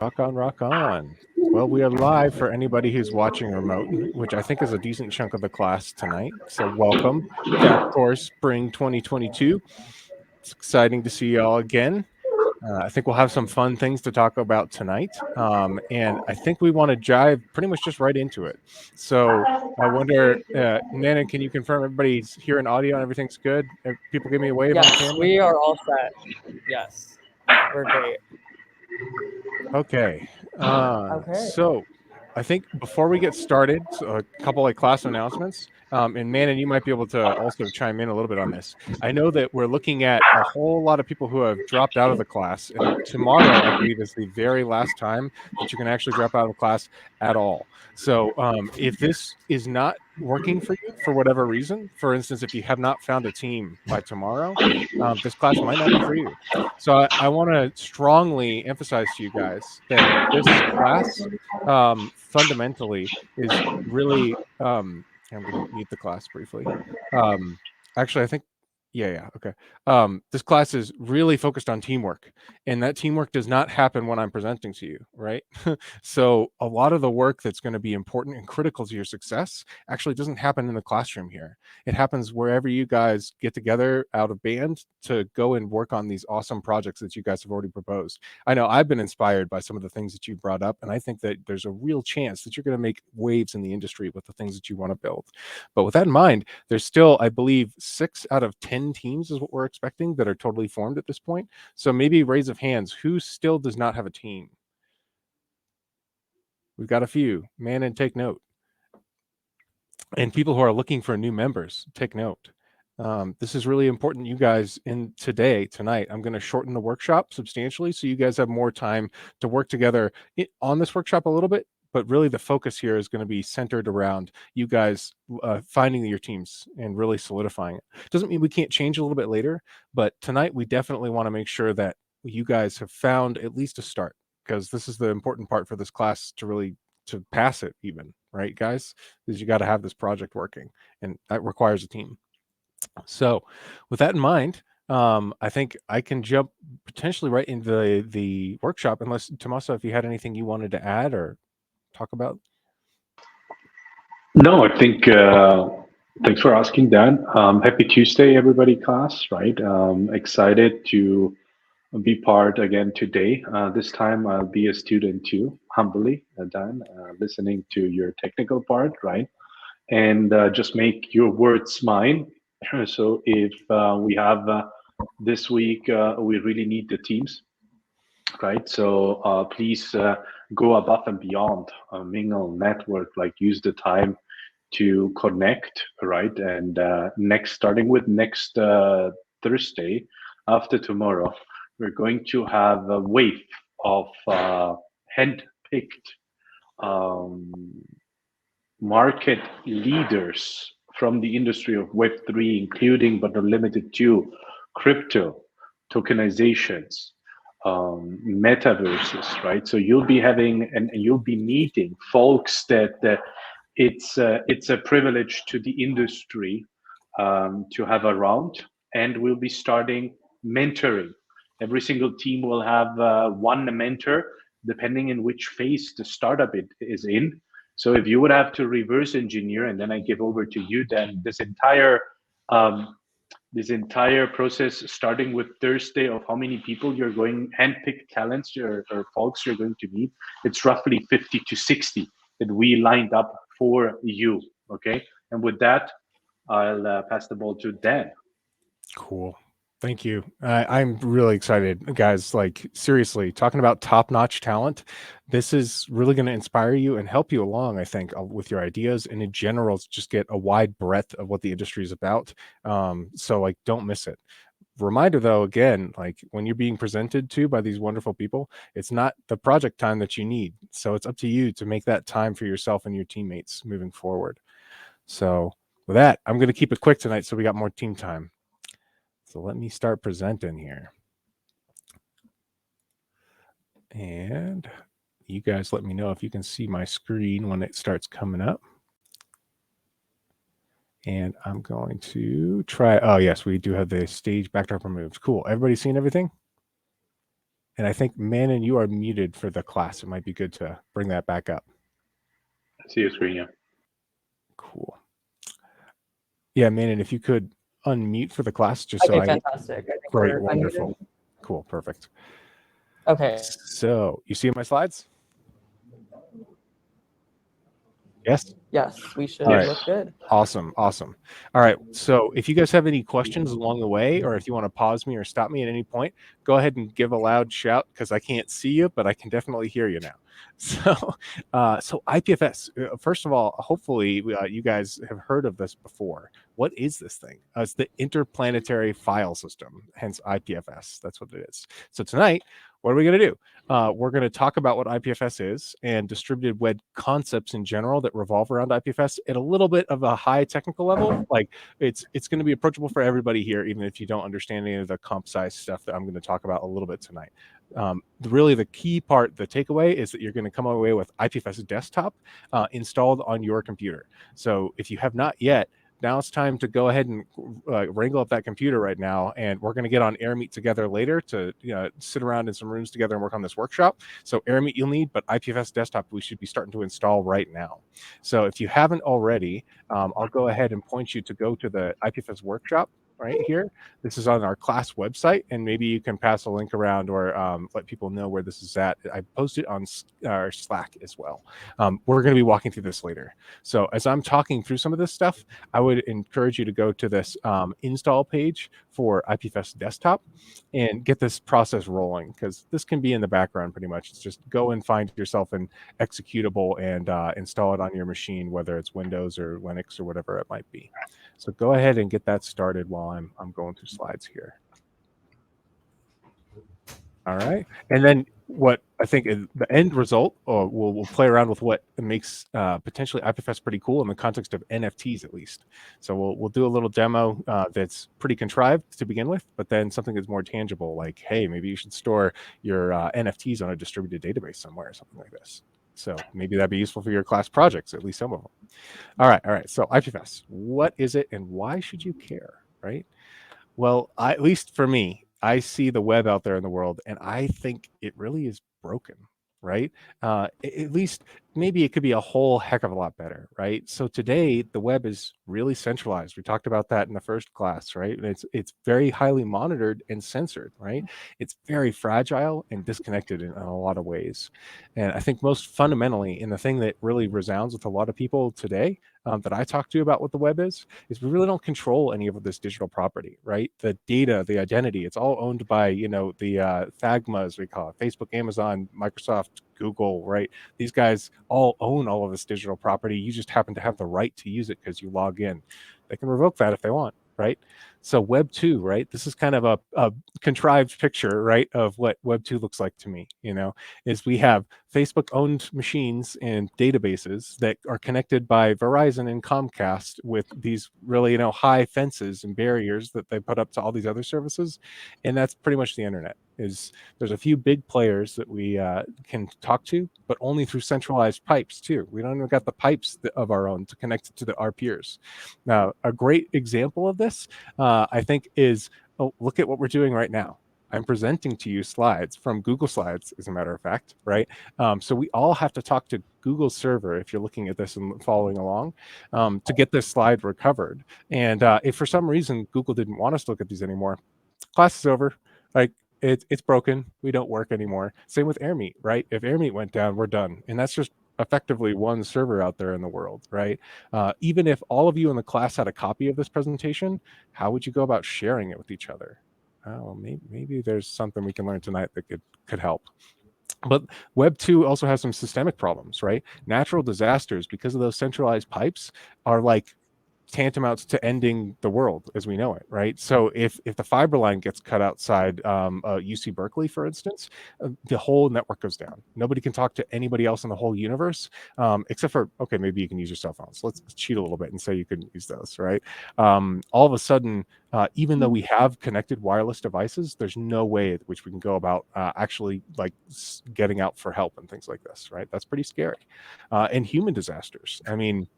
Rock on, rock on. Well, we are live for anybody who's watching remote, which I think is a decent chunk of the class tonight. So welcome back, of course, spring 2022. It's exciting to see you all again. I think we'll have some fun things to talk about tonight. And I think we want to dive pretty much just right into it. So I wonder, Nana, can you confirm everybody's here in audio and everything's good? People give me a wave on Yes, camera? we are all set. Yes, we're great. Okay. Okay. So I think before we get started, a couple like class announcements. And Manon, you might be able to also chime in a little bit on this. I know that we're looking at a whole lot of people who have dropped out of the class, and tomorrow, I believe, is the very last time that you can actually drop out of class at all. So if this is not working for you for whatever reason, for instance, if you have not found a team by tomorrow, this class might not be for you. So I want to strongly emphasize to you guys that this class fundamentally is really I'm going to mute the class briefly. Actually, I think yeah, okay. This class is really focused on teamwork, and that teamwork does not happen when I'm presenting to you, right? So a lot of the work that's going to be important and critical to your success actually doesn't happen in the classroom here. It happens wherever you guys get together out of band to go and work on these awesome projects that you guys have already proposed. I know I've been inspired by some of the things that you brought up, and I think that there's a real chance that you're going to make waves in the industry with the things that you want to build. But with that in mind, there's still, I believe, 6 out of 10 teams is what we're expecting that are totally formed at this point. So maybe raise of hands, who still does not have a team? We've got a few. Man, and take note. And people who are looking for new members, take note. This is really important, you guys. In tonight, I'm going to shorten the workshop substantially so you guys have more time to work together on this workshop a little bit. But really, the focus here is going to be centered around you guys finding your teams and really solidifying it. Doesn't mean we can't change a little bit later, but tonight we definitely want to make sure that you guys have found at least a start, because this is the important part for this class to pass it even, right, guys? Is you got to have this project working, and that requires a team. So with that in mind, I think I can jump potentially right into the workshop, unless, Tommaso, if you had anything you wanted to add or talk about. No, I think thanks for asking that. Happy Tuesday, everybody, class, right? Excited to be part again today. This time I'll be a student too, humbly, Dan, listening to your technical part, right? And just make your words mine. So if we have this week, we really need the teams, right? So please go above and beyond, mingle, network, like use the time to connect, right? And starting with next Thursday, after tomorrow, we're going to have a wave of hand-picked market leaders from the industry of Web3, including but not limited to crypto, tokenizations, metaverses, right? So you'll be having and you'll be meeting folks that it's a privilege to the industry to have around, and we'll be starting mentoring. Every single team will have one mentor, depending in which phase the startup it is in. So if you would have to reverse engineer, and then I give over to you, then this entire process, starting with Thursday, of how many people you're going, handpicked talents or folks you're going to meet, it's roughly 50 to 60 that we lined up for you. Okay, and with that, I'll pass the ball to Dan. Cool. Thank you. I'm really excited, guys. Like, seriously, talking about top-notch talent, this is really going to inspire you and help you along, I think, with your ideas, and in general, just get a wide breadth of what the industry is about. So, like, don't miss it. Reminder, though, again, like, when you're being presented to by these wonderful people, it's not the project time that you need. So it's up to you to make that time for yourself and your teammates moving forward. So with that, I'm going to keep it quick tonight so we got more team time. So let me start presenting here. And you guys let me know if you can see my screen when it starts coming up. And I'm going to try. Oh, yes, we do have the stage backdrop removed. Cool. Everybody seeing everything? And I think, Manon, you are muted for the class. It might be good to bring that back up. I see your screen, yeah. Cool. Yeah, Manon, if you could unmute for the class, just so Okay, I... fantastic. I think Great, we're wonderful. unmuted. Cool, perfect. Okay. So, you see my slides? Yes? Yes, we should All right. look good. Awesome. Awesome. All right. So if you guys have any questions along the way, or if you want to pause me or stop me at any point, go ahead and give a loud shout, because I can't see you, but I can definitely hear you now. So, so IPFS, first of all, hopefully you guys have heard of this before. What is this thing? It's the Interplanetary File System, hence IPFS. That's what it is. So tonight, what are we going to do? We're going to talk about what IPFS is and distributed web concepts in general that revolve around IPFS at a little bit of a high technical level. Like it's going to be approachable for everybody here, even if you don't understand any of the comp sci stuff that I'm going to talk about a little bit tonight. Really, the key part, the takeaway, is that you're going to come away with IPFS desktop installed on your computer. So if you have not yet, now it's time to go ahead and wrangle up that computer right now, and we're going to get on AirMeet together later to sit around in some rooms together and work on this workshop. So AirMeet you'll need, but IPFS desktop we should be starting to install right now. So if you haven't already, I'll go ahead and point you to go to the IPFS Workshop right here. This is on our class website, and maybe you can pass a link around or let people know where this is at. I posted on our Slack as well. We're going to be walking through this later. So as I'm talking through some of this stuff, I would encourage you to go to this install page for IPFS desktop and get this process rolling, because this can be in the background pretty much. It's just go and find yourself an executable and install it on your machine, whether it's Windows or Linux or whatever it might be. So go ahead and get that started while I'm going through slides here. All right. And then what I think is the end result, or we'll play around with what makes potentially IPFS pretty cool in the context of NFTs, at least. So we'll do a little demo that's pretty contrived to begin with, but then something that's more tangible, like, hey, maybe you should store your NFTs on a distributed database somewhere or something like this. So maybe that'd be useful for your class projects, at least some of them. All right. So IPFS, what is it and why should you care, right? Well, at least for me, I see the web out there in the world, and I think it really is broken, right? At least maybe it could be a whole heck of a lot better, right? So today, the web is really centralized. We talked about that in the first class, right? And it's very highly monitored and censored, right? It's very fragile and disconnected in a lot of ways. And I think most fundamentally, and the thing that really resounds with a lot of people today that I talk to about what the web is we really don't control any of this digital property, right? The data, the identity, it's all owned by, the FAGMAs, we call it, Facebook, Amazon, Microsoft, Google, right? These guys all own all of this digital property. You just happen to have the right to use it because you log in. They can revoke that if they want, right? So Web 2, right? This is kind of a contrived picture, right, of what Web 2 looks like to me, is we have Facebook-owned machines and databases that are connected by Verizon and Comcast with these really, high fences and barriers that they put up to all these other services. And that's pretty much the internet. There's a few big players that we can talk to, but only through centralized pipes too. We don't even got the pipes of our own to connect to our peers. Now, a great example of this, I think, is look at what we're doing right now. I'm presenting to you slides from Google Slides, as a matter of fact, right? So we all have to talk to Google's server, if you're looking at this and following along, to get this slide recovered. And if for some reason Google didn't want us to look at these anymore, class is over. Like, it's broken. We don't work anymore. Same with AirMeet, right? If AirMeet went down, we're done. And that's just effectively one server out there in the world, right? Even if all of you in the class had a copy of this presentation, how would you go about sharing it with each other? Oh, maybe there's something we can learn tonight that could help. But Web 2 also has some systemic problems, right? Natural disasters, because of those centralized pipes, are like tantamount to ending the world as we know it, right? So if the fiber line gets cut outside UC Berkeley, for instance, the whole network goes down. Nobody can talk to anybody else in the whole universe, except for, okay, maybe you can use your cell phones. Let's cheat a little bit and say you can use those, right? All of a sudden, even though we have connected wireless devices, there's no way at which we can go about actually like getting out for help and things like this, right? That's pretty scary. And human disasters. I mean,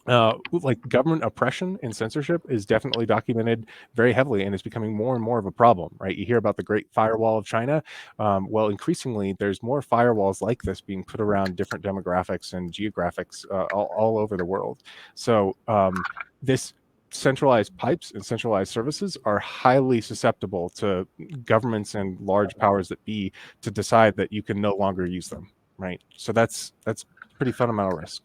like government oppression and censorship is definitely documented very heavily, and it's becoming more and more of a problem, right? You hear about the Great Firewall of China. Well, increasingly, there's more firewalls like this being put around different demographics and geographics all over the world. So this centralized pipes and centralized services are highly susceptible to governments and large powers that be to decide that you can no longer use them, right? So that's pretty fundamental risk.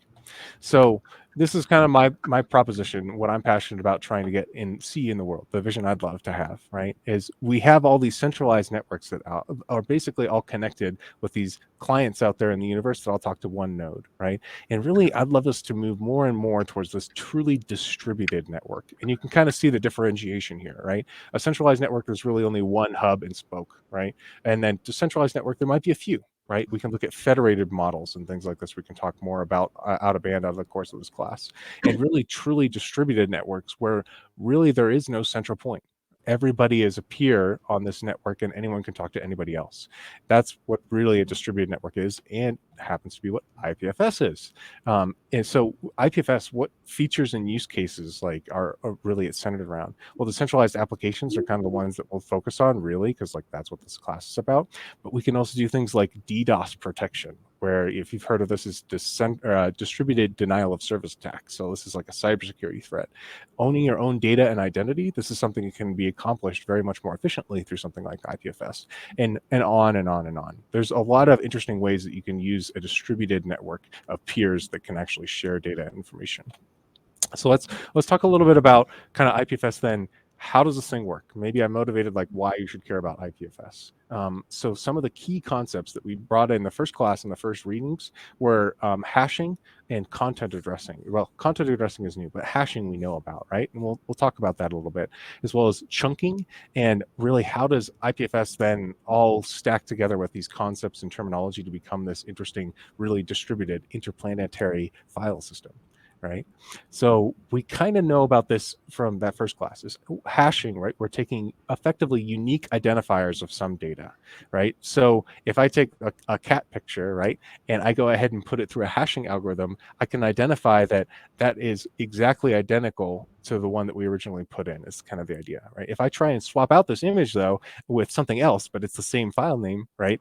So this is kind of my proposition, what I'm passionate about trying to get in see in the world, the vision I'd love to have, right? Is we have all these centralized networks that are basically all connected with these clients out there in the universe that all talk to one node, right? And really, I'd love us to move more and more towards this truly distributed network. And you can kind of see the differentiation here, right? A centralized network, there's really only one hub and spoke, right? And then decentralized network, there might be a few, right? We can look at federated models and things like this. We can talk more about out of band out of the course of this class. And really truly distributed networks where really there is no central point. Everybody is a peer on this network and anyone can talk to anybody else. That's what really a distributed network is, and happens to be what IPFS is. And so IPFS, what features and use cases like are really it's centered around? Well, the centralized applications are kind of the ones that we'll focus on really, because like that's what this class is about. But we can also do things like DDoS protection, where if you've heard of this is distributed denial of service attack. So this is like a cybersecurity threat. Owning your own data and identity, this is something that can be accomplished very much more efficiently through something like IPFS, and on and on and on. There's a lot of interesting ways that you can use a distributed network of peers that can actually share data and information. So let's talk a little bit about kind of IPFS then. How does this thing work? Maybe I motivated like why you should care about IPFS. So some of the key concepts that we brought in the first class and the first readings were hashing and content addressing. Well, content addressing is new, but hashing we know about, right? And we'll talk about that a little bit, as well as chunking, and really how does IPFS then all stack together with these concepts and terminology to become this interesting, really distributed interplanetary file system. Right. So we kind of know about this from that first class is hashing, right? We're taking effectively unique identifiers of some data, right? So if I take a cat picture, right, and I go ahead and put it through a hashing algorithm, I can identify that that is exactly identical to the one that we originally put in. Is kind of the idea, right? If I try and swap out this image though with something else, but it's the same file name, right?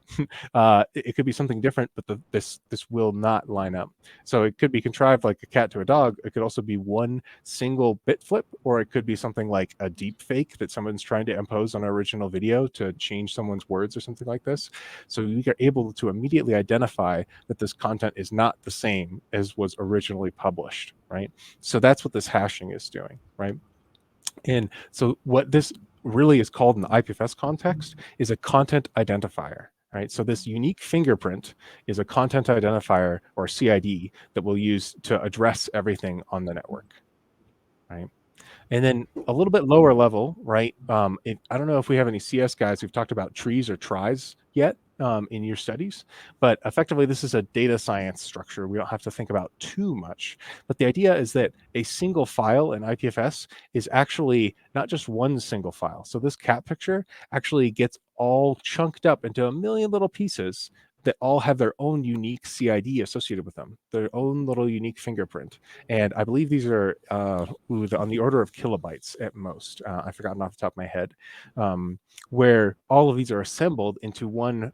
It could be something different, but this will not line up. So it could be contrived like a cat to a dog. It could also be one single bit flip, or it could be something like a deep fake that someone's trying to impose on an original video to change someone's words or something like this. So we are able to immediately identify that this content is not the same as was originally published, right? So that's what this hashing is doing, right? And so what this really is called in the IPFS context is a content identifier, right? So this unique fingerprint is a content identifier or CID that we'll use to address everything on the network, right? And then a little bit lower level, right? I don't know if we have any CS guys who've talked about trees or tries yet in your studies, but effectively this is a data science structure. We don't have to think about too much, but the idea is that a single file in IPFS is actually not just one single file. So this cat picture actually gets all chunked up into a million little pieces that all have their own unique CID associated with them, their own little unique fingerprint. And I believe these are on the order of kilobytes at most. I've forgotten off the top of my head, where all of these are assembled into one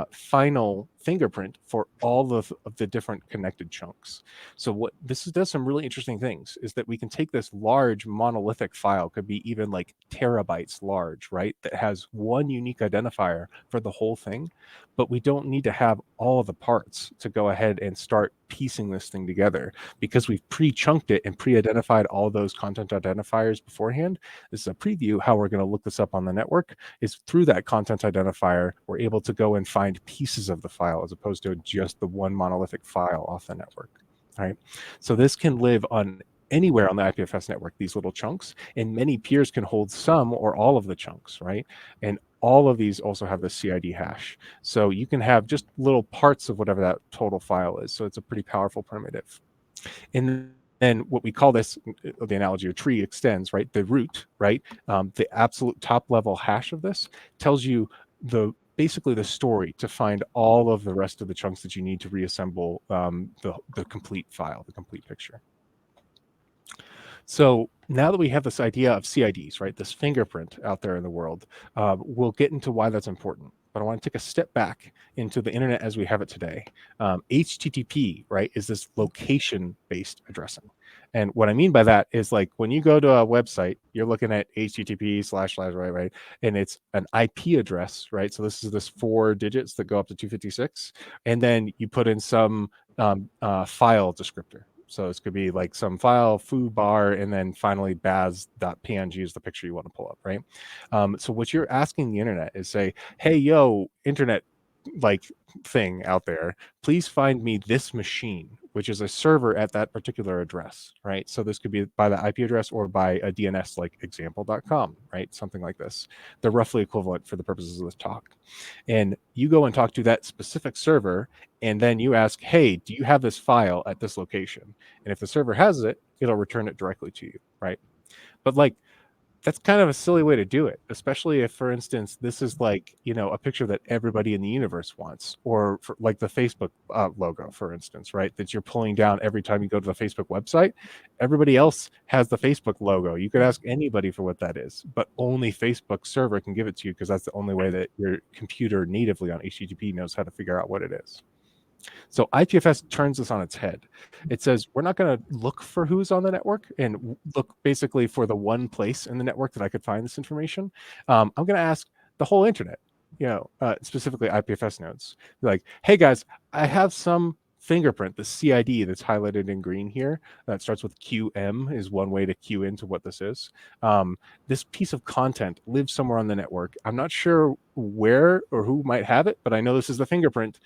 final fingerprint for all of the different connected chunks. So what this does some really interesting things is that we can take this large monolithic file, could be even like terabytes large, right? That has one unique identifier for the whole thing, but we don't need to have all of the parts to go ahead and start piecing this thing together because we've pre-chunked it and pre-identified all those content identifiers beforehand. This is a preview. How we're going to look this up on the network is through that content identifier, we're able to go and find pieces of the file as opposed to just the one monolithic file off the network. All right. So this can live on anywhere on the IPFS network, these little chunks, and many peers can hold some or all of the chunks, right? And all of these also have the CID hash. So you can have just little parts of whatever that total file is. So it's a pretty powerful primitive. And then what we call this, the analogy of tree extends, right? The root, right? The absolute top level hash of this tells you basically the story to find all of the rest of the chunks that you need to reassemble the complete file, the complete picture. So now that we have this idea of CIDs, right, this fingerprint out there in the world, we'll get into why that's important. But I want to take a step back into the internet as we have it today. HTTP, right, is this location-based addressing. And what I mean by that is like when you go to a website, you're looking at HTTP// right, and it's an IP address, right? So this is this 4 digits that go up to 256, and then you put in some file descriptor. So this could be like some file, foo bar, and then finally baz.png is the picture you want to pull up, right? So what you're asking the internet is say, hey, yo, internet like thing out there, please find me this machine, which is a server at that particular address, right? So this could be by the IP address or by a DNS like example.com, right? Something like this. They're roughly equivalent for the purposes of this talk. And you go and talk to that specific server, and then you ask, hey, do you have this file at this location? And if the server has it, it'll return it directly to you, right? But like, that's kind of a silly way to do it, especially if, for instance, this is like, you know, a picture that everybody in the universe wants, or for, like the Facebook logo, for instance, right? That you're pulling down every time you go to the Facebook website. Everybody else has the Facebook logo. You could ask anybody for what that is, but only Facebook server can give it to you because that's the only way that your computer natively on HTTP knows how to figure out what it is. So IPFS turns this on its head. It says we're not going to look for who's on the network and look basically for the one place in the network that I could find this information. I'm going to ask the whole internet, you know, specifically IPFS nodes. Like, hey guys, I have some fingerprint, the CID that's highlighted in green here, that starts with QM is one way to cue into what this is. This piece of content lives somewhere on the network. I'm not sure where or who might have it, but I know this is the fingerprint.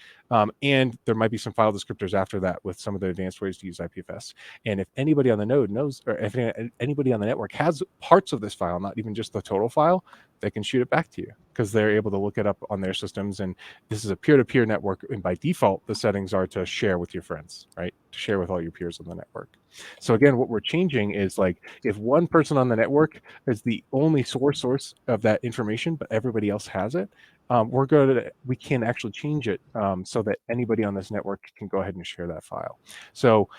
And there might be some file descriptors after that with some of the advanced ways to use IPFS. And if anybody on the node knows, or if anybody on the network has parts of this file, not even just the total file, they can shoot it back to you because they're able to look it up on their systems. And this is a peer-to-peer network. And by default, the settings are to share with your friends, right? To share with all your peers on the network. So again, what we're changing is like if one person on the network is the only source of that information, but everybody else has it, we can actually change it so that anybody on this network can go ahead and share that file. So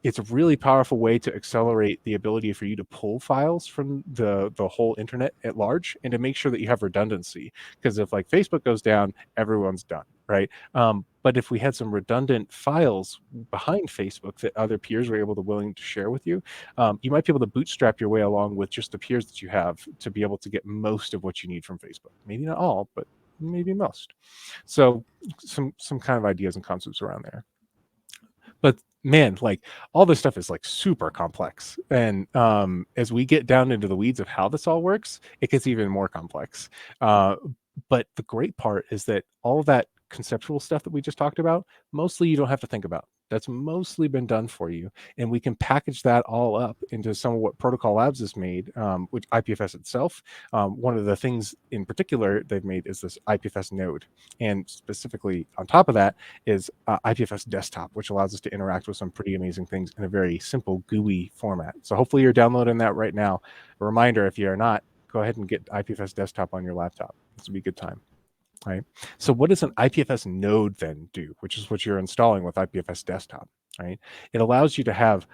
it's a really powerful way to accelerate the ability for you to pull files from the whole internet at large and to make sure that you have redundancy. Because if like Facebook goes down, everyone's done, right? But if we had some redundant files behind Facebook that other peers were able to willing to share with you, you might be able to bootstrap your way along with just the peers that you have to be able to get most of what you need from Facebook. Maybe not all, but maybe most. So some kind of ideas and concepts around there. But man, like all this stuff is like super complex. And as we get down into the weeds of how this all works, it gets even more complex. But the great part is that all of that conceptual stuff that we just talked about, mostly you don't have to think about. That's mostly been done for you. And we can package that all up into some of what Protocol Labs has made, which IPFS itself. One of the things in particular they've made is this IPFS node. And specifically on top of that is IPFS desktop, which allows us to interact with some pretty amazing things in a very simple GUI format. So hopefully you're downloading that right now. A reminder, if you're not, go ahead and get IPFS desktop on your laptop. This would be a good time. Right. So what does an IPFS node then do, which is what you're installing with IPFS desktop, right? It allows you to have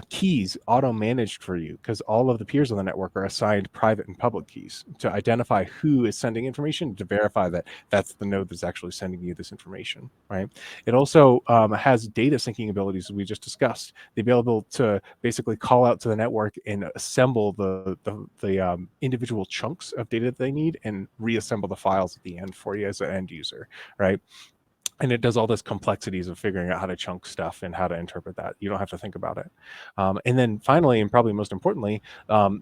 keys auto-managed for you because all of the peers on the network are assigned private and public keys to identify who is sending information, to verify that that's the node that's actually sending you this information, right? It also has data syncing abilities as we just discussed. They'll be able to basically call out to the network and assemble the individual chunks of data that they need and reassemble the files at the end for you as an end user, right? And it does all this complexities of figuring out how to chunk stuff and how to interpret that. You don't have to think about it. And then finally, and probably most importantly,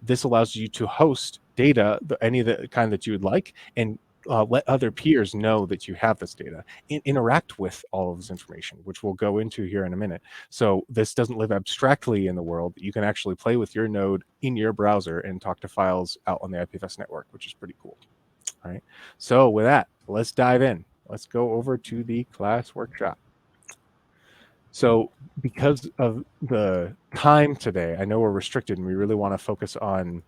this allows you to host data, any of the kind that you would like, and let other peers know that you have this data and interact with all of this information, which we'll go into here in a minute. So this doesn't live abstractly in the world. You can actually play with your node in your browser and talk to files out on the IPFS network, which is pretty cool. All right. So with that, let's dive in. Let's go over to the class workshop. So because of the time today, I know we're restricted and we really want to focus on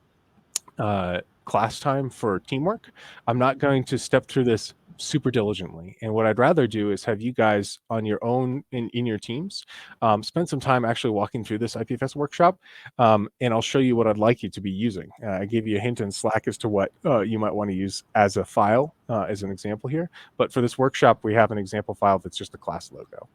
class time for teamwork. I'm not going to step through this super diligently. And what I'd rather do is have you guys on your own in your teams spend some time actually walking through this IPFS workshop, and I'll show you what I'd like you to be using. I gave you a hint in Slack as to what you might want to use as a file, as an example here. But for this workshop, we have an example file that's just a class logo.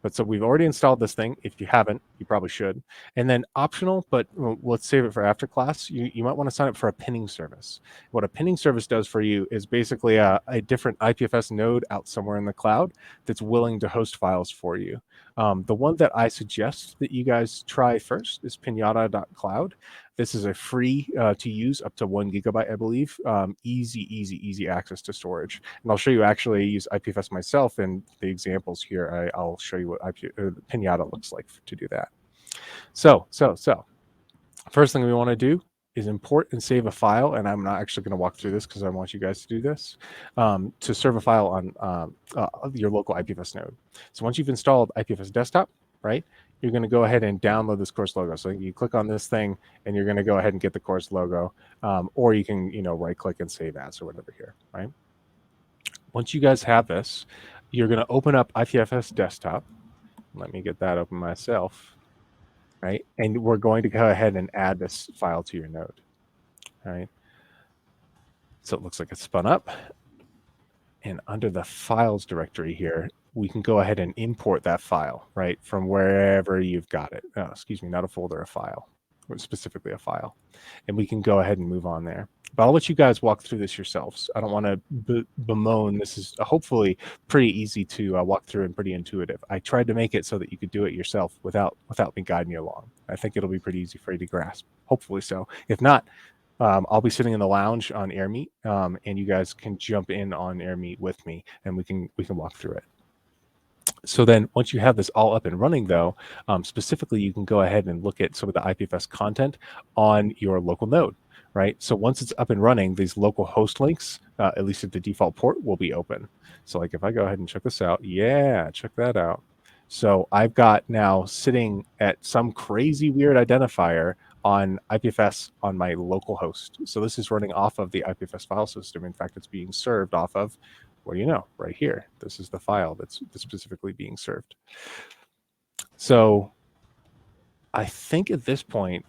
But so we've already installed this thing. If you haven't, you probably should. And then optional, but let's save it for after class, you might want to sign up for a pinning service. What a pinning service does for you is basically a different IPFS node out somewhere in the cloud that's willing to host files for you. The one that I suggest that you guys try first is pinata.cloud. This is a free to use up to 1 gigabyte, I believe. Easy access to storage. And I'll show you actually use IPFS myself in the examples here. I'll show you what Pinata looks like to do that. So first thing we want to do is import and save a file. And I'm not actually going to walk through this because I want you guys to do this, to serve a file on your local IPFS node. So once you've installed IPFS Desktop, right, you're going to go ahead and download this course logo. So you click on this thing and you're going to go ahead and get the course logo, or you can, right click and save as or whatever here, right? Once you guys have this, you're going to open up IPFS Desktop. Let me get that open myself, right? And we're going to go ahead and add this file to your node, all right? So it looks like it's spun up. And under the files directory here, we can go ahead and import that file, right, from wherever you've got it. Excuse me, not a folder, a file, or specifically a file. And we can go ahead and move on there. But I'll let you guys walk through this yourselves. I don't want to bemoan. This is hopefully pretty easy to walk through and pretty intuitive. I tried to make it so that you could do it yourself without me guiding you along. I think it'll be pretty easy for you to grasp. Hopefully so. If not, I'll be sitting in the lounge on AirMeet, and you guys can jump in on AirMeet with me, and we can walk through it. So then once you have this all up and running, though, specifically, you can go ahead and look at some of the IPFS content on your local node, right? So once it's up and running, these local host links, at least at the default port, will be open. So like if I go ahead and check this out, yeah, check that out. So I've got now sitting at some crazy weird identifier on IPFS on my local host. So this is running off of the IPFS file system. In fact, it's being served off of, what do you know, right here. This is the file that's specifically being served. So I think at this point,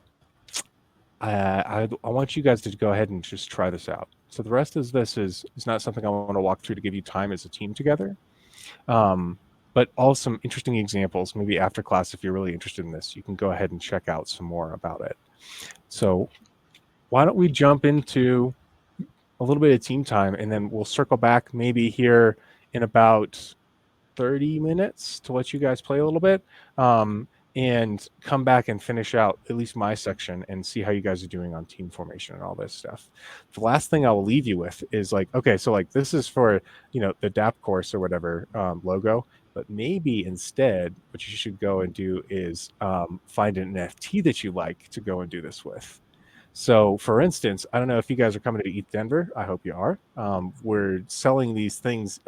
I want you guys to go ahead and just try this out. So the rest of this is not something I want to walk through to give you time as a team together. But all some interesting examples, maybe after class, if you're really interested in this, you can go ahead and check out some more about it. So why don't we jump into a little bit of team time, and then we'll circle back maybe here in about 30 minutes to let you guys play a little bit, and come back and finish out at least my section and see how you guys are doing on team formation and all this stuff. The last thing I will leave you with is like, okay, so like this is for, the DAP course or whatever logo, but maybe instead what you should go and do is find an NFT that you like to go and do this with. So for instance, I don't know if you guys are coming to ETH Denver. I hope you are. We're selling these things,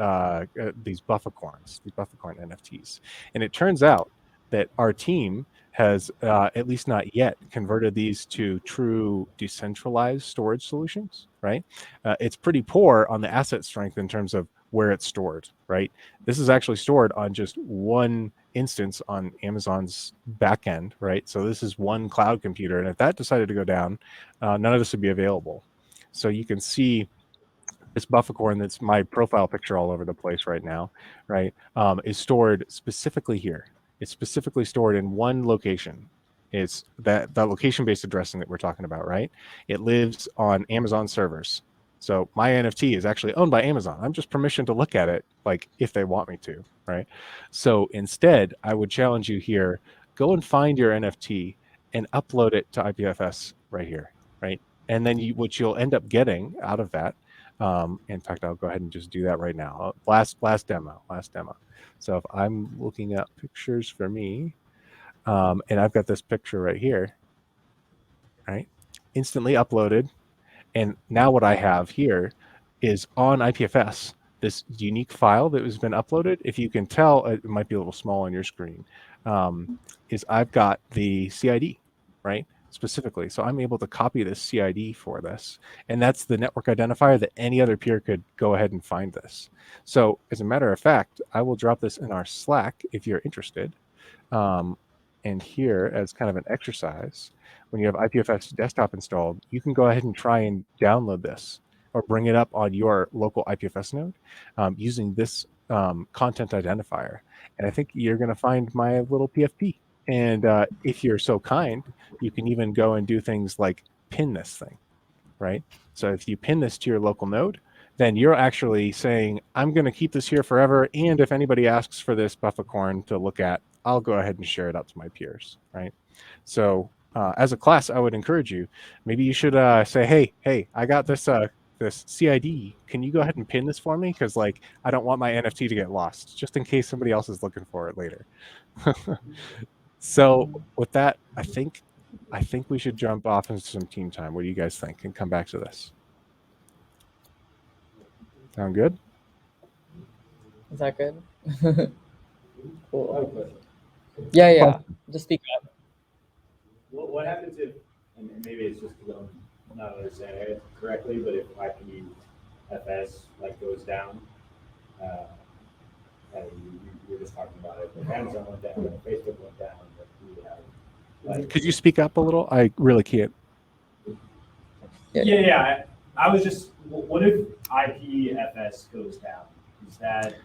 these Bufficorn NFTs. And it turns out that our team has, at least not yet, converted these to true decentralized storage solutions, right? It's pretty poor on the asset strength in terms of where it's stored, right? This is actually stored on just one instance on Amazon's backend, right? So this is one cloud computer, and if that decided to go down, none of this would be available. So you can see this Bufficorn, that's my profile picture all over the place right now, right, is stored specifically here. It's specifically stored in one location. It's that location-based addressing that we're talking about, right? It lives on Amazon servers. So my NFT is actually owned by Amazon. I'm just permissioned to look at it, like if they want me to, right? So instead, I would challenge you here, go and find your NFT and upload it to IPFS right here, right? And then what you'll end up getting out of that, in fact, I'll go ahead and just do that right now. Last demo. So if I'm looking up pictures for me, and I've got this picture right here, right? Instantly uploaded. And now what I have here is on IPFS, this unique file that has been uploaded. If you can tell, it might be a little small on your screen, is I've got the CID, right? specifically. So I'm able to copy this CID for this. And that's the network identifier that any other peer could go ahead and find this. So as a matter of fact, I will drop this in our Slack if you're interested. And here, as kind of an exercise, when you have IPFS desktop installed, you can go ahead and try and download this or bring it up on your local IPFS node using this content identifier. And I think you're going to find my little PFP. And if you're so kind, you can even go and do things like pin this thing, right? So if you pin this to your local node, then you're actually saying, I'm going to keep this here forever. And if anybody asks for this buffacorn to look at, I'll go ahead and share it out to my peers, right? So as a class, I would encourage you, maybe you should say, hey, I got this this CID. Can you go ahead and pin this for me? Because like I don't want my NFT to get lost, just in case somebody else is looking for it later. So with that, I think we should jump off into some team time. What do you guys think? And come back to this. Sound good? Is that good? Cool. Yeah. Just speak up. What happens if, and maybe it's just because I'm not understanding it correctly, but if IPFS like goes down, you were just talking about it. If Amazon went down, if Facebook went down, but we have, like, Could you speak up a little? I really can't. Yeah. I was just, what if IPFS goes down? Is that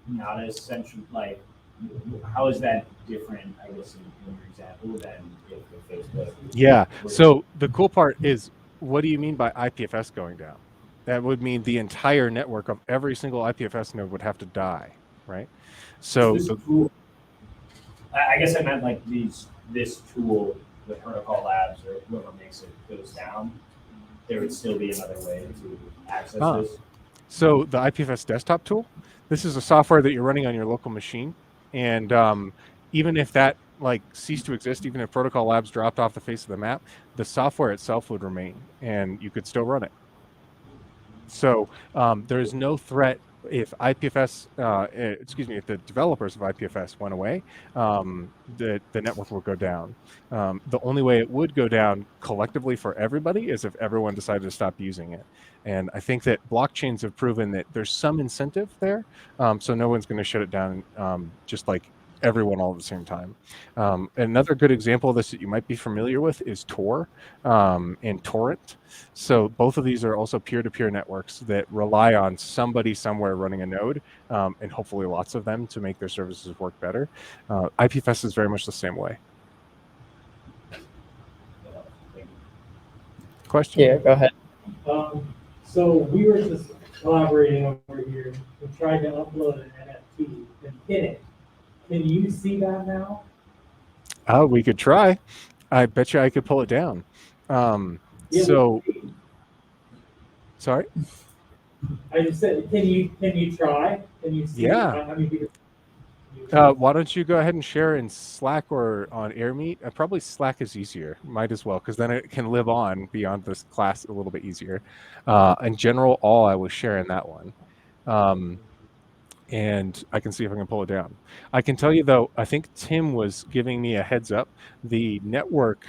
not as central? Like, how is that different, I guess, in your example, than if Facebook? Yeah. So the cool part is, what do you mean by IPFS going down? That would mean the entire network of every single IPFS node would have to die, right? So I guess I meant like this tool, the Protocol Labs or whoever makes it goes down, there would still be another way to access this. So the IPFS desktop tool, this is a software that you're running on your local machine. And even if that like ceased to exist, even if Protocol Labs dropped off the face of the map, the software itself would remain and you could still run it. So there is no threat if IPFS, if the developers of IPFS went away, the network would go down. The only way it would go down collectively for everybody is if everyone decided to stop using it. And I think that blockchains have proven that there's some incentive there, so no one's going to shut it down just like everyone all at the same time. Another good example of this that you might be familiar with is Tor and Torrent. So both of these are also peer-to-peer networks that rely on somebody somewhere running a node, and hopefully lots of them to make their services work better. IPFS is very much the same way. Question? Yeah, go ahead. So we were just collaborating over here and trying to upload an NFT and pin it. Can you see that now? We could try. I bet you I could pull it down. So, sorry. I just said, can you try? Can you see? Yeah. I mean, Why don't you go ahead and share in Slack or on AirMeet? Probably Slack is easier. Might as well, because then it can live on beyond this class a little bit easier. In general, I was sharing that one. And I can see if I can pull it down. I can tell you, though, I think Tim was giving me a heads up. The network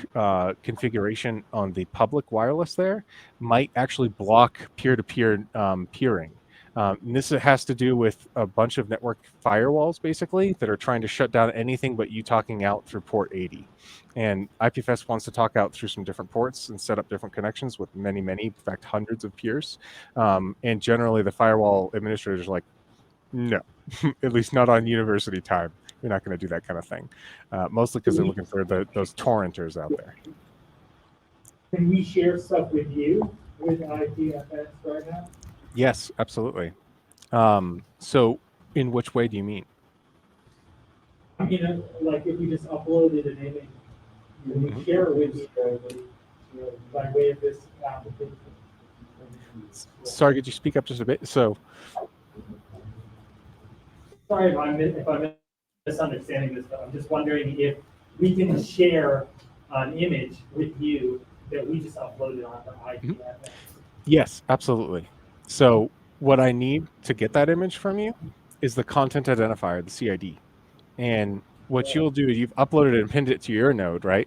configuration on the public wireless there might actually block peer-to-peer peering. And this has to do with a bunch of network firewalls, basically, that are trying to shut down anything but you talking out through port 80. And IPFS wants to talk out through some different ports and set up different connections with many, in fact, hundreds of peers. And generally, the firewall administrators are like, no, at least not on university time. You're not going to do that kind of thing. Mostly because they're looking for those torrenters out there. can we share stuff with you with IPFS right now? Yes, absolutely. So in which way do you mean? I mean, like if we just uploaded an image, can we share it with you by way of this application? Sorry, could you speak up just a bit? So, Sorry if I'm misunderstanding this, but I'm just wondering if we can share an image with you that we just uploaded onto IPFS. yes, absolutely. So what I need to get that image from you is the content identifier, the CID. And what you'll do is you've uploaded it and pinned it to your node, right?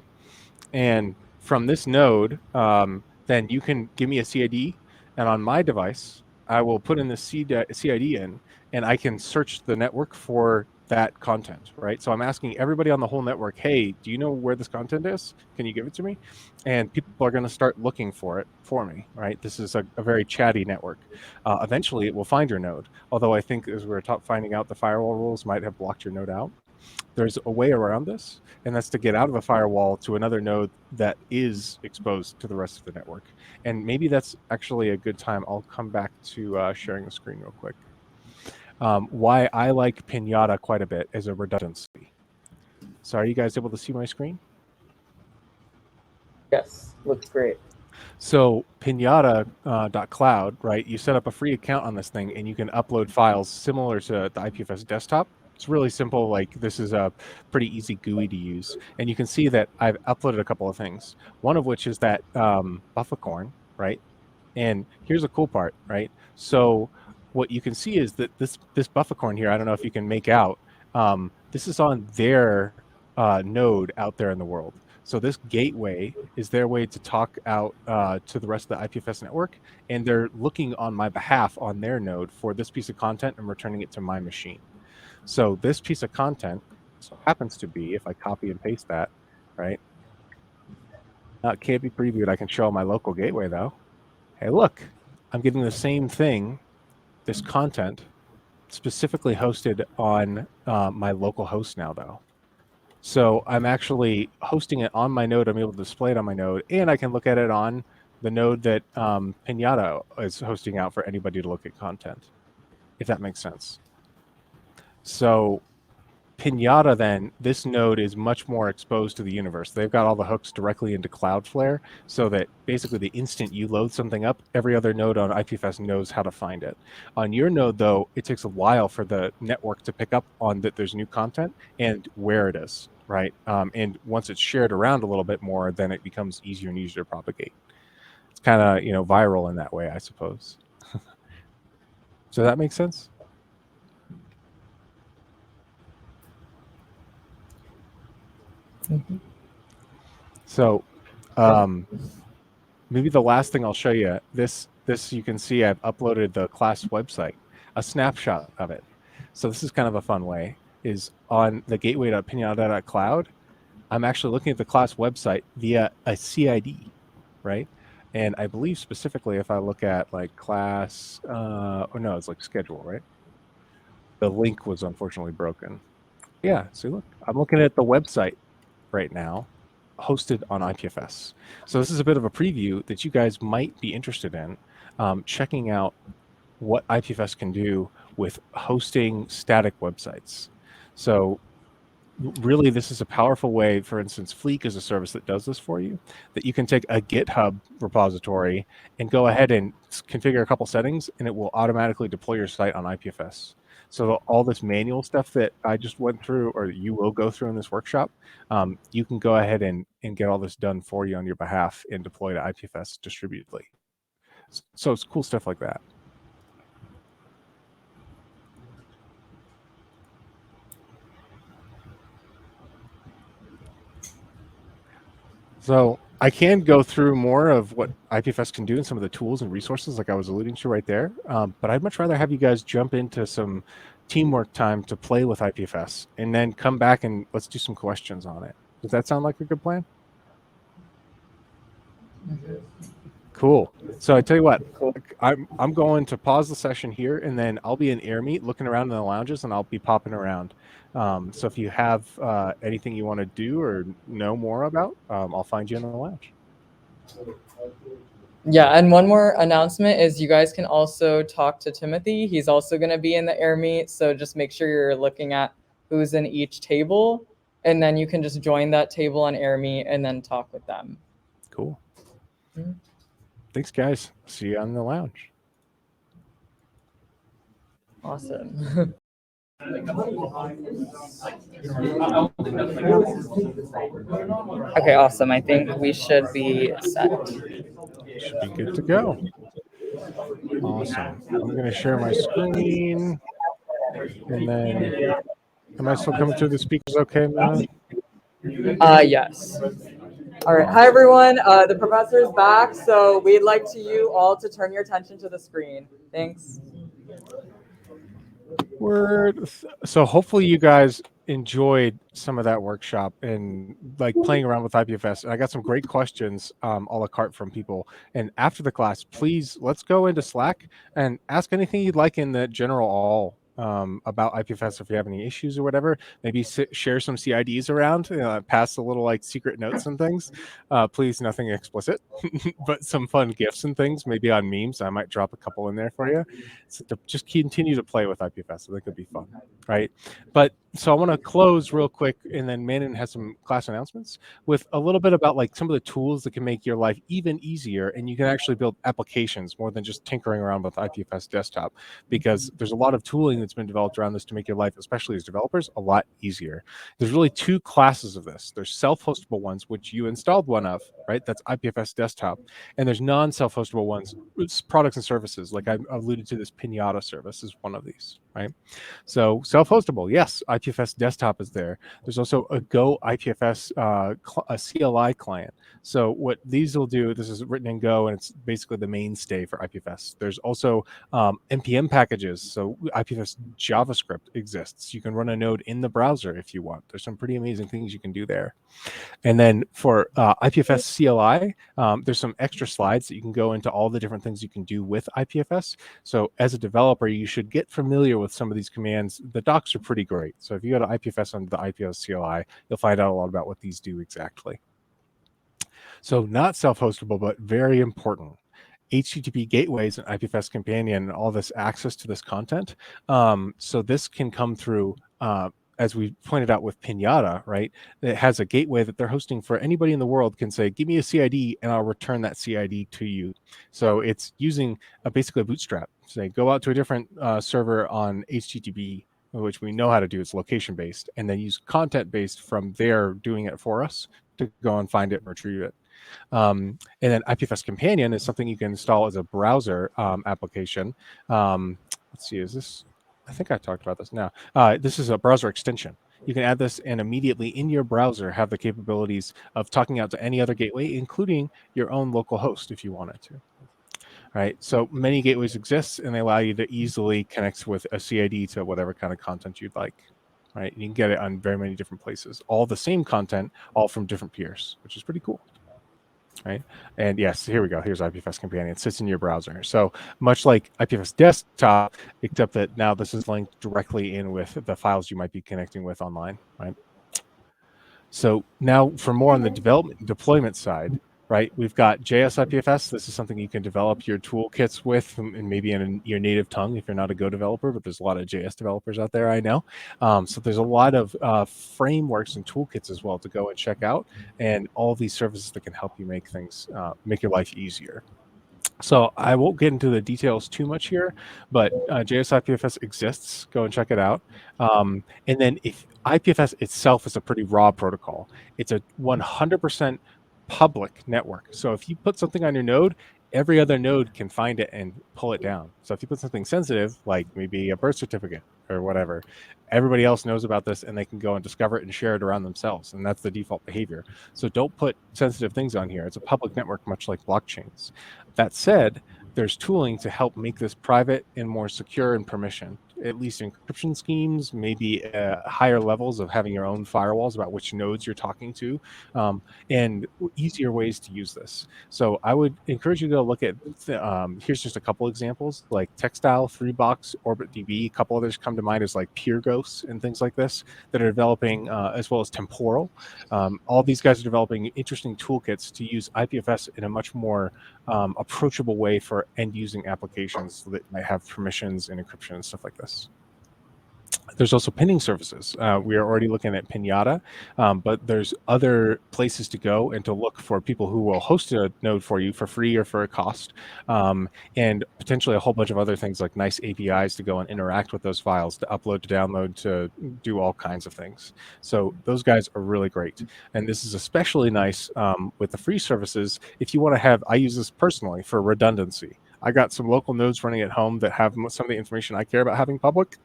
And from this node, then you can give me a CID, and on my device, I will put in the CID in, and I can search the network for that content, right? So I'm asking everybody on the whole network, hey, do you know where this content is? Can you give it to me? And people are going to start looking for it for me, right? This is a very chatty network. Eventually, it will find your node, although I think as we're finding out, the firewall rules might have blocked your node out. There's a way around this, and that's to get out of a firewall to another node that is exposed to the rest of the network. And maybe that's actually a good time. I'll come back to sharing the screen real quick. Why I like Pinata quite a bit is a redundancy. So are you guys able to see my screen? Yes, looks great. So Pinata.cloud, right? You set up a free account on this thing, and you can upload files similar to the IPFS desktop. It's really simple. Like, this is a pretty easy GUI to use. And you can see that I've uploaded a couple of things. One of which is that buffercorn, right? And here's a cool part, right? So what you can see is that this buffercorn here, I don't know if you can make out, this is on their node out there in the world. So this gateway is their way to talk out to the rest of the IPFS network, and they're looking on my behalf on their node for this piece of content and returning it to my machine. So this piece of content happens to be, if I copy and paste that, right? It can't be previewed. I can show my local gateway though. Hey, look, I'm getting the same thing, this content, specifically hosted on my local host now though. So I'm actually hosting it on my node. I'm able to display it on my node, and I can look at it on the node that Pinata is hosting out for anybody to look at content, if that makes sense. So Pinata, then, this node is much more exposed to the universe. They've got all the hooks directly into Cloudflare, so that basically the instant you load something up, every other node on IPFS knows how to find it. On your node, though, it takes a while for the network to pick up on that there's new content and where it is, right? And once it's shared around a little bit more, then it becomes easier and easier to propagate. It's kind of, viral in that way, I suppose. So that makes sense? So maybe the last thing I'll show you, this you can see I've uploaded the class website, a snapshot of it. So this is kind of a fun way, is on the gateway.pinata.cloud, I'm actually looking at the class website via a CID, right? And I believe specifically if I look at like class, or no, it's like schedule, right? The link was unfortunately broken. Yeah, see, look, I'm looking at the website right now, hosted on IPFS. So this is a bit of a preview that you guys might be interested in, checking out what IPFS can do with hosting static websites. So really, this is a powerful way. For instance, Fleek is a service that does this for you, that you can take a GitHub repository and go ahead and configure a couple settings, and it will automatically deploy your site on IPFS. So all this manual stuff that I just went through, or you will go through in this workshop, you can go ahead and get all this done for you on your behalf and deploy to IPFS distributedly. So it's cool stuff like that. So I can go through more of what IPFS can do and some of the tools and resources like I was alluding to right there. But I'd much rather have you guys jump into some teamwork time to play with IPFS and then come back and let's do some questions on it. Does that sound like a good plan? Cool. So I tell you what, I'm going to pause the session here, and then I'll be in AirMeet looking around in the lounges, and I'll be popping around. So if you have anything you want to do or know more about, I'll find you in the lounge. Yeah, and one more announcement is you guys can also talk to Timothy. He's also going to be in the AirMeet, so just make sure you're looking at who's in each table, and then you can just join that table on AirMeet and then talk with them. Cool. Mm-hmm. Thanks, guys. See you on the lounge. Awesome. Okay, awesome. I think we should be set. Should be good to go. Awesome. I'm going to share my screen. And then, am I still coming through the speakers okay, Matt? Yes. All right. Hi, everyone. The professor is back, so we'd like you all to turn your attention to the screen. Thanks. Word. So hopefully you guys enjoyed some of that workshop and like playing around with IPFS. And I got some great questions a la carte from people. And after the class, please let's go into Slack and ask anything you'd like in the general all about IPFS. If you have any issues or whatever, maybe share some CIDs around, pass a little like secret notes and things. Please, nothing explicit, but some fun gifs and things, maybe on memes. I might drop a couple in there for you. So to just continue to play with IPFS. I think it'd be fun, right? But so I want to close real quick, and then Manon has some class announcements with a little bit about like some of the tools that can make your life even easier, and you can actually build applications more than just tinkering around with IPFS desktop, because there's a lot of tooling that's been developed around this to make your life, especially as developers, a lot easier. There's really two classes of this. There's self-hostable ones, which you installed one of, right? That's IPFS desktop, and there's non-self-hostable ones, it's products and services. Like I alluded to, this Pinata service is one of these, right? So self-hostable, yes, IPFS desktop is there. There's also a Go IPFS a CLI client. So what these will do, this is written in Go, and it's basically the mainstay for IPFS. There's also npm packages. So IPFS JavaScript exists. You can run a node in the browser if you want. There's some pretty amazing things you can do there. And then for IPFS CLI, there's some extra slides that you can go into all the different things you can do with IPFS. So as a developer, you should get familiar with some of these commands. The docs are pretty great. So if you go to IPFS on the IPFS CLI, you'll find out a lot about what these do exactly. So not self-hostable, but very important. HTTP gateways and IPFS Companion and all this access to this content. So this can come through, as we pointed out with Pinata, right? It has a gateway that they're hosting for anybody in the world can say, give me a CID and I'll return that CID to you. So it's using basically a bootstrap. Say, go out to a different server on HTTP, which we know how to do. It's location-based, and then use content-based from there doing it for us to go and find it and retrieve it. And then IPFS Companion is something you can install as a browser application. Let's see, is this? I think I talked about this now. This is a browser extension. You can add this and immediately in your browser have the capabilities of talking out to any other gateway, including your own local host if you wanted to. Right. So many gateways exist, and they allow you to easily connect with a CID to whatever kind of content you'd like. Right. You can get it on very many different places. All the same content, all from different peers, which is pretty cool. Right. And yes, here we go. Here's IPFS Companion. It sits in your browser. So much like IPFS Desktop, except that now this is linked directly in with the files you might be connecting with online. Right. So now for more on the development deployment side, right, we've got JS IPFS. This is something you can develop your toolkits with, and maybe in your native tongue if you're not a Go developer, but there's a lot of JS developers out there, I know. So there's a lot of frameworks and toolkits as well to go and check out, and all these services that can help you make things, make your life easier. So I won't get into the details too much here, but JS IPFS exists. Go and check it out. And then if IPFS itself is a pretty raw protocol, it's a 100% public network. So if you put something on your node, every other node can find it and pull it down. So if you put something sensitive, like maybe a birth certificate or whatever, everybody else knows about this and they can go and discover it and share it around themselves. And that's the default behavior. So don't put sensitive things on here. It's a public network, much like blockchains. That said, there's tooling to help make this private and more secure and permission, at least encryption schemes, maybe higher levels of having your own firewalls about which nodes you're talking to, and easier ways to use this. So I would encourage you to go look at, here's just a couple examples, like Textile, 3Box, OrbitDB. A couple others come to mind as like PeerGhosts and things like this that are developing, as well as Temporal. All these guys are developing interesting toolkits to use IPFS in a much more approachable way for end-using applications that might have permissions and encryption and stuff like this. There's also pinning services. We are already looking at Pinata, but there's other places to go and to look for people who will host a node for you for free or for a cost, and potentially a whole bunch of other things like nice APIs to go and interact with those files, to upload, to download, to do all kinds of things. So those guys are really great. And this is especially nice with the free services if you want to have, I use this personally for redundancy. I got some local nodes running at home that have some of the information I care about having public,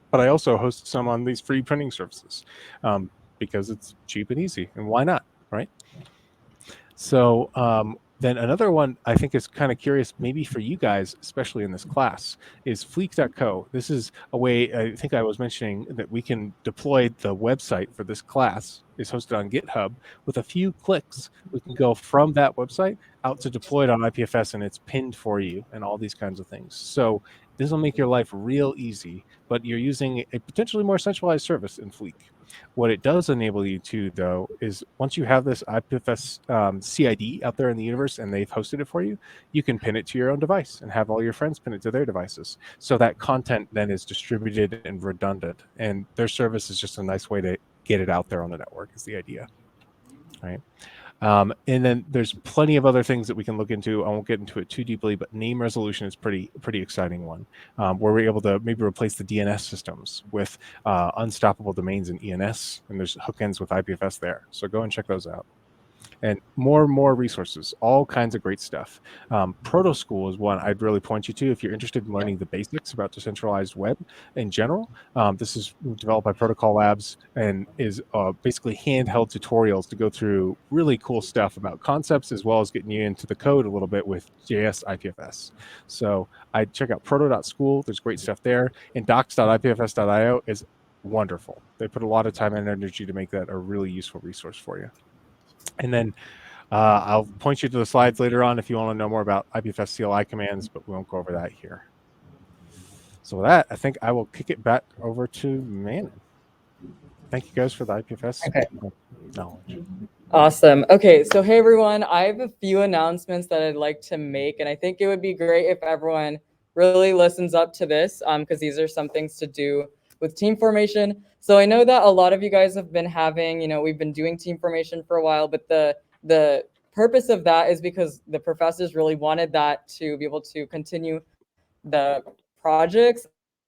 but I also host some on these free printing services because it's cheap and easy, and why not, right? So then another one I think is kind of curious, maybe for you guys, especially in this class, is Fleek.co. This is a way, I think I was mentioning, that we can deploy the website for this class is hosted on GitHub. With a few clicks, we can go from that website out to deploy it on IPFS, and it's pinned for you and all these kinds of things. So this will make your life real easy, but you're using a potentially more centralized service in Fleek. What it does enable you to, though, is once you have this IPFS CID out there in the universe and they've hosted it for you, you can pin it to your own device and have all your friends pin it to their devices. So that content then is distributed and redundant. And their service is just a nice way to get it out there on the network is the idea, right? And then there's plenty of other things that we can look into. I won't get into it too deeply, but name resolution is pretty exciting one, where we're able to maybe replace the DNS systems with unstoppable domains in ENS, and there's hookends with IPFS there. So go and check those out. And more resources, all kinds of great stuff. Proto School is one I'd really point you to if you're interested in learning the basics about decentralized web in general. This is developed by Protocol Labs and is basically handheld tutorials to go through really cool stuff about concepts, as well as getting you into the code a little bit with JS IPFS. So I'd check out proto.school. There's great stuff there. And docs.ipfs.io is wonderful. They put a lot of time and energy to make that a really useful resource for you. And then I'll point you to the slides later on if you want to know more about IPFS CLI commands, but we won't go over that here. So with that, I think I will kick it back over to Manon. Thank you guys for the IPFS knowledge. Awesome. Okay, so hey everyone, I have a few announcements that I'd like to make, and I think it would be great if everyone really listens up to this, because these are some things to do with team formation. So I know that a lot of you guys have been having, we've been doing team formation for a while, but the purpose of that is because the professors really wanted that to be able to continue the projects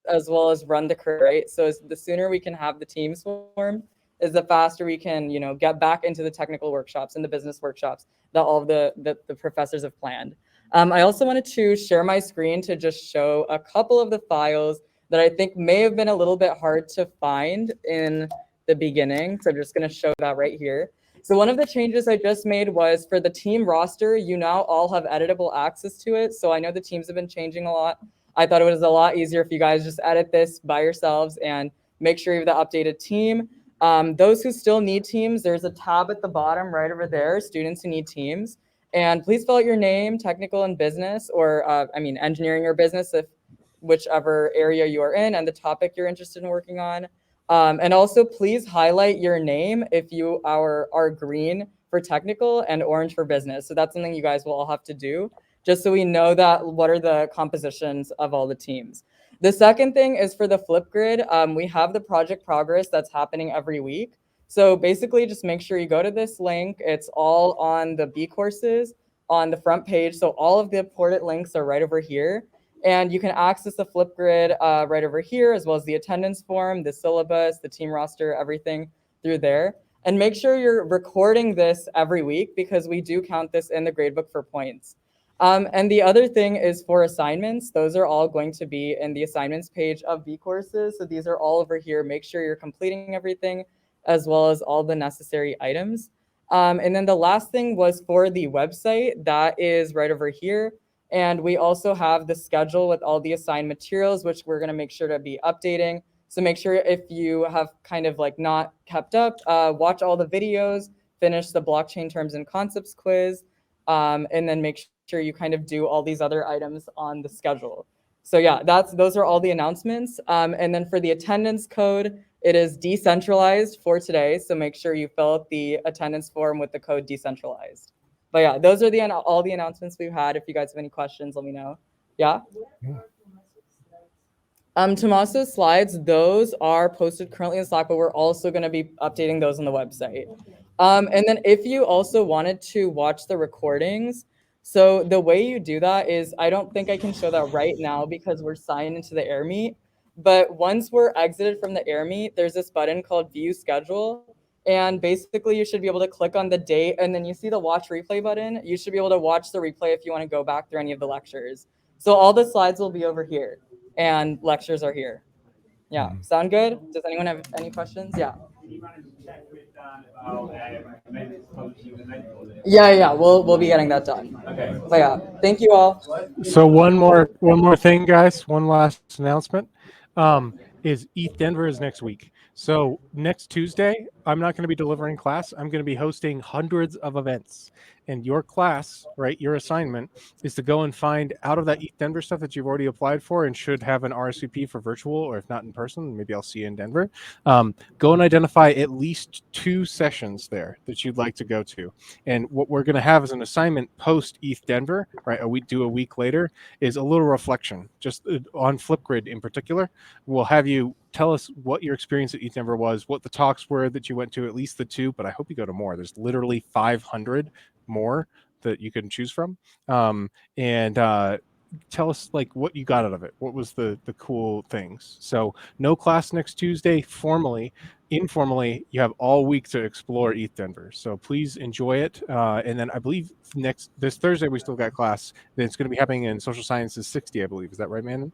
as well as run the career, right? So the sooner we can have the teams formed, is the faster we can, get back into the technical workshops and the business workshops that all of the professors have planned. I also wanted to share my screen to just show a couple of the files that I think may have been a little bit hard to find in the beginning. So I'm just going to show that right here. So one of the changes I just made was for the team roster, you now all have editable access to it. So I know the teams have been changing a lot. I thought it was a lot easier if you guys just edit this by yourselves and make sure you have the updated team. Those who still need teams, there's a tab at the bottom right over there, students who need teams. And please fill out your name, technical and business, or engineering or business, if whichever area you are in and the topic you're interested in working on. And also please highlight your name if you are green for technical and orange for business. So that's something you guys will all have to do, just so we know that what are the compositions of all the teams. The second thing is for the Flipgrid. We have the project progress that's happening every week. So basically just make sure you go to this link. It's all on the B courses on the front page. So all of the important links are right over here. And you can access the Flipgrid right over here, as well as the attendance form, the syllabus, the team roster, everything through there. And make sure you're recording this every week, because we do count this in the gradebook for points. And the other thing is for assignments. Those are all going to be in the assignments page of B courses. So these are all over here. Make sure you're completing everything, as well as all the necessary items. And then the last thing was for the website. That is right over here. And we also have the schedule with all the assigned materials, which we're going to make sure to be updating. So make sure if you have kind of like not kept up, watch all the videos, finish the blockchain terms and concepts quiz, and then make sure you kind of do all these other items on the schedule. So yeah, those are all the announcements. And then for the attendance code, it is decentralized for today. So make sure you fill out the attendance form with the code decentralized. But yeah, those are all the announcements we've had. If you guys have any questions, let me know. Yeah. Tommaso's slides, those are posted currently in Slack, but we're also going to be updating those on the website. And then if you also wanted to watch the recordings, so the way you do that is, I don't think I can show that right now because we're signed into the Air Meet. But once we're exited from the Air Meet, there's this button called View Schedule. And basically you should be able to click on the date, and then you see the watch replay button. You should be able to watch the replay if you want to go back through any of the lectures. So all the slides will be over here and lectures are here. Yeah, sound good? Does anyone have any questions? Yeah. Yeah, we'll be getting that done. Okay. But yeah, thank you all. So one more thing, guys. One last announcement. Is ETH Denver is next week. So next Tuesday, I'm not going to be delivering class. I'm going to be hosting hundreds of events. And your class, right, your assignment is to go and find out of that ETH Denver stuff that you've already applied for and should have an RSVP for virtual, or if not in person, maybe I'll see you in Denver. Go and identify at least 2 sessions there that you'd like to go to. And what we're going to have as an assignment post ETH Denver, right, a week later, is a little reflection, just on Flipgrid in particular. We'll have you tell us what your experience at ETH Denver was, what the talks were that you went to, at least the 2, but I hope you go to more. There's literally 500 more that you can choose from. And tell us like what you got out of it. What was the cool things? So no class next Tuesday formally. Informally, you have all week to explore ETH Denver. So please enjoy it. And then I believe this Thursday we still got class. It's going to be happening in Social Sciences 60, I believe. Is that right, man?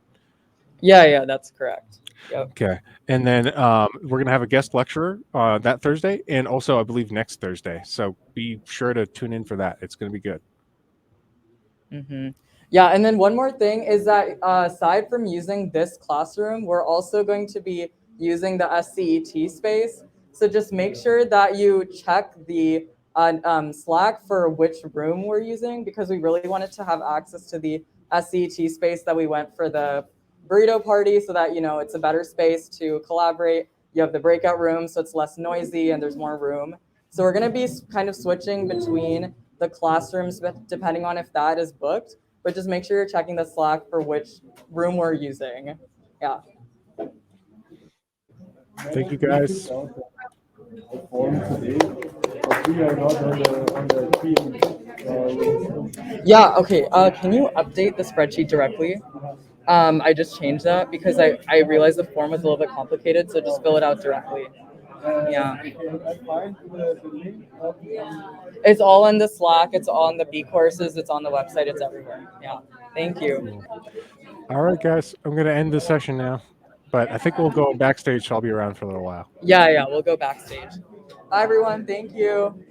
Yeah, that's correct. Yep. Okay. And then we're going to have a guest lecturer that Thursday, and also I believe next Thursday. So be sure to tune in for that. It's going to be good. Mm-hmm. Yeah, and then one more thing is that aside from using this classroom, we're also going to be using the SCET space. So just make sure that you check the Slack for which room we're using, because we really wanted to have access to the SCET space that we went for the burrito party, so that, you know, it's a better space to collaborate. You have the breakout room, so it's less noisy and there's more room. So we're going to be kind of switching between the classrooms, but depending on if that is booked. But just make sure you're checking the Slack for which room we're using. Yeah. Thank you, guys. Yeah, okay. Can you update the spreadsheet directly? I just changed that because I realized the form was a little bit complicated, so just fill it out directly. Yeah. It's all in the Slack, it's on the B courses, it's on the website, it's everywhere. Yeah. Thank you. All right, guys. I'm going to end the session now, but I think we'll go backstage. So I'll be around for a little while. Yeah, we'll go backstage. Bye, everyone. Thank you.